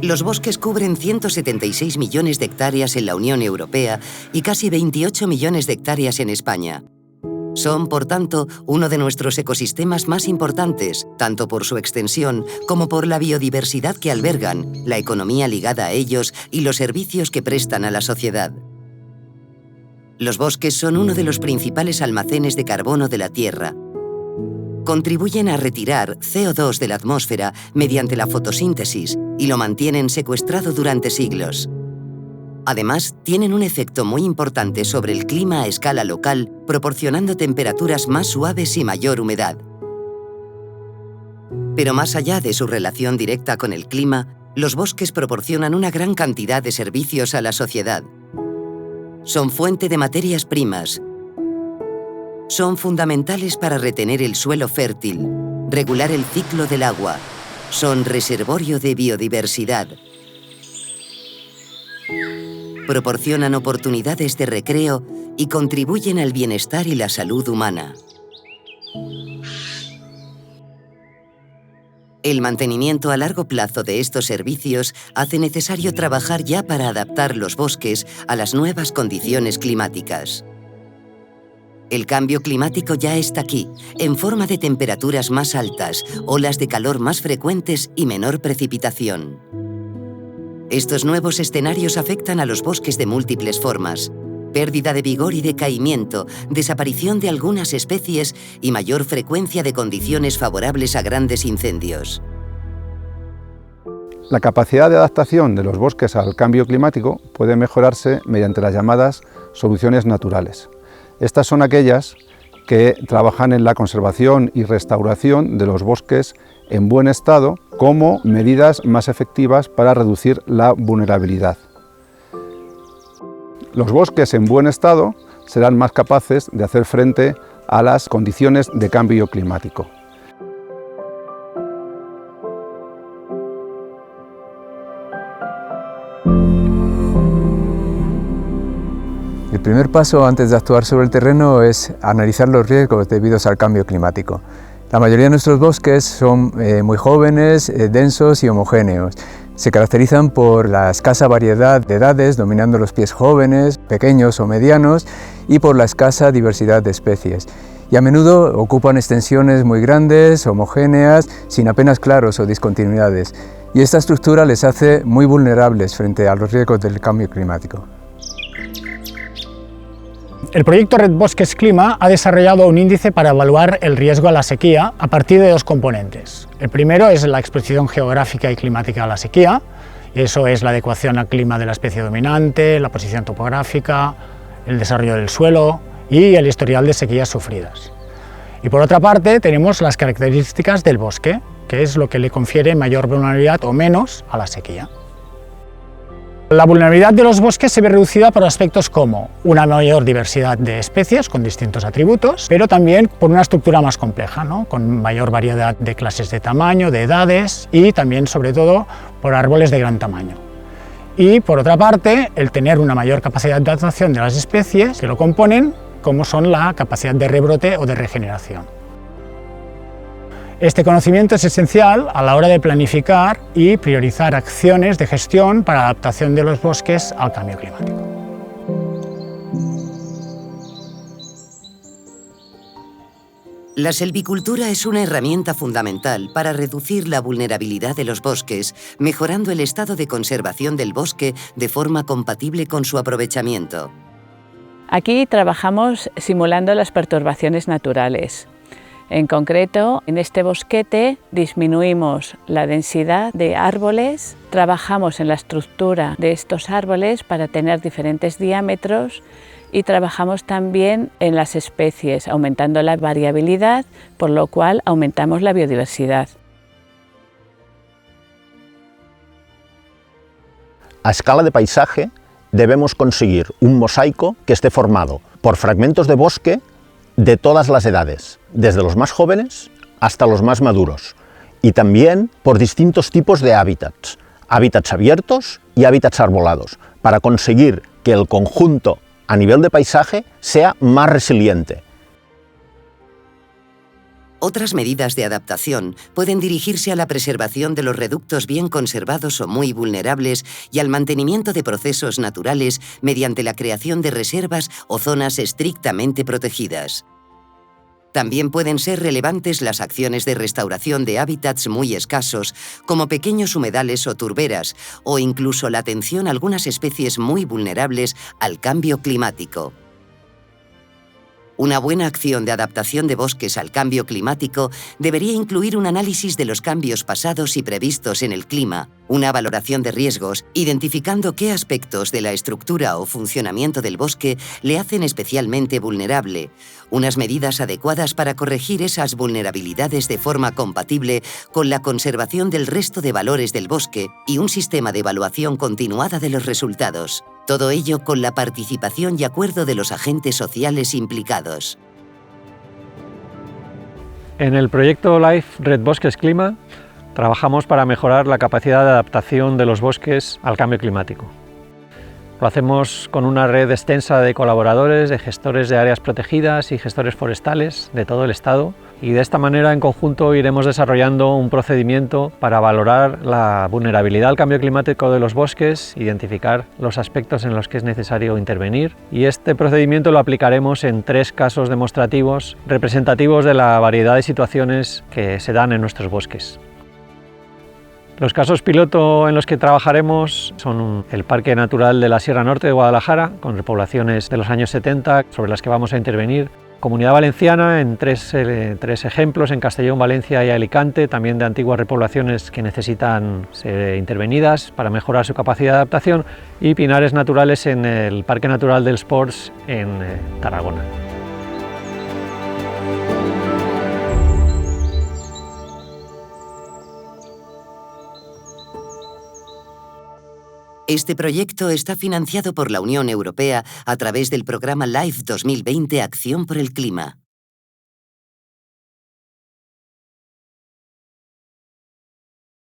Los bosques cubren 176 millones de hectáreas en la Unión Europea y casi 28 millones de hectáreas en España. Son, por tanto, uno de nuestros ecosistemas más importantes, tanto por su extensión como por la biodiversidad que albergan, la economía ligada a ellos y los servicios que prestan a la sociedad. Los bosques son uno de los principales almacenes de carbono de la Tierra. Contribuyen a retirar CO2 de la atmósfera mediante la fotosíntesis y lo mantienen secuestrado durante siglos. Además, tienen un efecto muy importante sobre el clima a escala local, proporcionando temperaturas más suaves y mayor humedad. Pero más allá de su relación directa con el clima, los bosques proporcionan una gran cantidad de servicios a la sociedad. Son fuente de materias primas. Son fundamentales para retener el suelo fértil, regular el ciclo del agua. Son reservorio de biodiversidad. Proporcionan oportunidades de recreo y contribuyen al bienestar y la salud humana. El mantenimiento a largo plazo de estos servicios hace necesario trabajar ya para adaptar los bosques a las nuevas condiciones climáticas. El cambio climático ya está aquí, en forma de temperaturas más altas, olas de calor más frecuentes y menor precipitación. Estos nuevos escenarios afectan a los bosques de múltiples formas: pérdida de vigor y decaimiento, desaparición de algunas especies y mayor frecuencia de condiciones favorables a grandes incendios. La capacidad de adaptación de los bosques al cambio climático puede mejorarse mediante las llamadas soluciones naturales. Estas son aquellas que trabajan en la conservación y restauración de los bosques en buen estado como medidas más efectivas para reducir la vulnerabilidad. Los bosques en buen estado serán más capaces de hacer frente a las condiciones de cambio climático. El primer paso antes de actuar sobre el terreno es analizar los riesgos debidos al cambio climático. La mayoría de nuestros bosques son muy jóvenes, densos y homogéneos. Se caracterizan por la escasa variedad de edades, dominando los pies jóvenes, pequeños o medianos, y por la escasa diversidad de especies. Y a menudo ocupan extensiones muy grandes, homogéneas, sin apenas claros o discontinuidades. Y esta estructura les hace muy vulnerables frente a los riesgos del cambio climático. El proyecto Red Bosques Clima ha desarrollado un índice para evaluar el riesgo a la sequía a partir de dos componentes. El primero es la exposición geográfica y climática a la sequía, y eso es la adecuación al clima de la especie dominante, la posición topográfica, el desarrollo del suelo y el historial de sequías sufridas. Y por otra parte tenemos las características del bosque, que es lo que le confiere mayor vulnerabilidad o menos a la sequía. La vulnerabilidad de los bosques se ve reducida por aspectos como una mayor diversidad de especies con distintos atributos, pero también por una estructura más compleja, ¿no? Con mayor variedad de clases de tamaño, de edades y también, sobre todo, por árboles de gran tamaño. Y por otra parte, el tener una mayor capacidad de adaptación de las especies que lo componen, como son la capacidad de rebrote o de regeneración. Este conocimiento es esencial a la hora de planificar y priorizar acciones de gestión para la adaptación de los bosques al cambio climático. La selvicultura es una herramienta fundamental para reducir la vulnerabilidad de los bosques, mejorando el estado de conservación del bosque de forma compatible con su aprovechamiento. Aquí trabajamos simulando las perturbaciones naturales. En concreto, en este bosquete disminuimos la densidad de árboles, trabajamos en la estructura de estos árboles para tener diferentes diámetros y trabajamos también en las especies, aumentando la variabilidad, por lo cual aumentamos la biodiversidad. A escala de paisaje, debemos conseguir un mosaico que esté formado por fragmentos de bosque de todas las edades, desde los más jóvenes hasta los más maduros, y también por distintos tipos de hábitats, hábitats abiertos y hábitats arbolados, para conseguir que el conjunto a nivel de paisaje sea más resiliente. Otras medidas de adaptación pueden dirigirse a la preservación de los reductos bien conservados o muy vulnerables y al mantenimiento de procesos naturales mediante la creación de reservas o zonas estrictamente protegidas. También pueden ser relevantes las acciones de restauración de hábitats muy escasos, como pequeños humedales o turberas, o incluso la atención a algunas especies muy vulnerables al cambio climático. Una buena acción de adaptación de bosques al cambio climático debería incluir un análisis de los cambios pasados y previstos en el clima, una valoración de riesgos, identificando qué aspectos de la estructura o funcionamiento del bosque le hacen especialmente vulnerable, unas medidas adecuadas para corregir esas vulnerabilidades de forma compatible con la conservación del resto de valores del bosque y un sistema de evaluación continuada de los resultados. Todo ello con la participación y acuerdo de los agentes sociales implicados. En el proyecto LIFE Red Bosques Clima trabajamos para mejorar la capacidad de adaptación de los bosques al cambio climático. Lo hacemos con una red extensa de colaboradores, de gestores de áreas protegidas y gestores forestales de todo el estado, y de esta manera en conjunto iremos desarrollando un procedimiento para valorar la vulnerabilidad al cambio climático de los bosques, identificar los aspectos en los que es necesario intervenir, y este procedimiento lo aplicaremos en 3 casos demostrativos representativos de la variedad de situaciones que se dan en nuestros bosques. Los casos piloto en los que trabajaremos son el Parque Natural de la Sierra Norte de Guadalajara, con repoblaciones de los años 70 sobre las que vamos a intervenir. Comunidad Valenciana en tres ejemplos, en Castellón, Valencia y Alicante, también de antiguas repoblaciones que necesitan ser intervenidas para mejorar su capacidad de adaptación. Y pinares naturales en el Parque Natural del Sports en Tarragona. Este proyecto está financiado por la Unión Europea a través del programa LIFE 2020 Acción por el Clima.